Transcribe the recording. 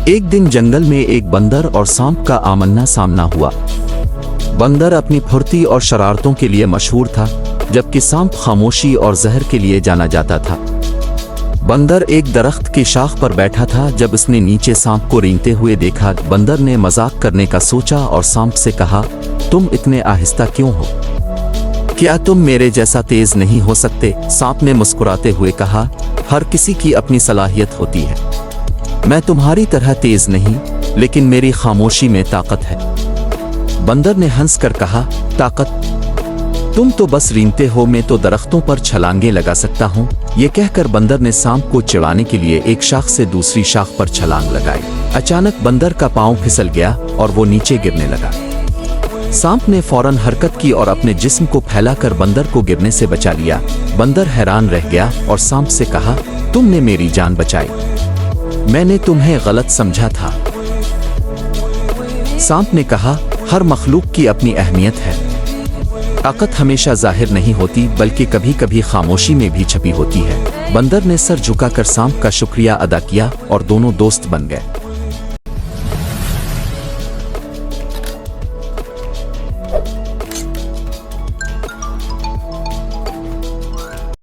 एक दिन जंगल में एक बंदर और सांप का आमना सामना हुआ। बंदर अपनी फुर्ती और शरारतों के लिए मशहूर था, जबकि सांप खामोशी और जहर के लिए जाना जाता था। बंदर एक दरख्त की शाख पर बैठा था। जब उसने नीचे सांप को रेंगते हुए देखा, बंदर ने मजाक करने का सोचा और सांप से कहा, तुम इतने आहिस्ता क्यों हो? क्या तुम मेरे जैसा तेज नहीं हो सकते? सांप ने मुस्कुराते हुए कहा, हर किसी की अपनी सलाहियत होती है। मैं तुम्हारी तरह तेज नहीं, लेकिन मेरी खामोशी में ताकत है। बंदर ने हंसकर कहा, ताकत? तुम तो बस रेंगते हो, मैं तो दरख्तों पर छलांगे लगा सकता हूँ। ये कहकर बंदर ने सांप को चिढ़ाने के लिए एक शाख से दूसरी शाख पर छलांग लगाई। अचानक बंदर का पांव फिसल गया और वो नीचे गिरने लगा। सांप ने फौरन हरकत की और अपने जिस्म को फैलाकर बंदर को गिरने से बचा लिया। बंदर हैरान रह गया और सांप से कहा, तुमने मेरी जान बचाई, मैंने तुम्हें गलत समझा था। सांप ने कहा, हर मखलूक की अपनी अहमियत है। ताकत हमेशा जाहिर नहीं होती, बल्कि कभी कभी खामोशी में भी छुपी होती है। बंदर ने सर झुकाकर सांप का शुक्रिया अदा किया और दोनों दोस्त बन गए।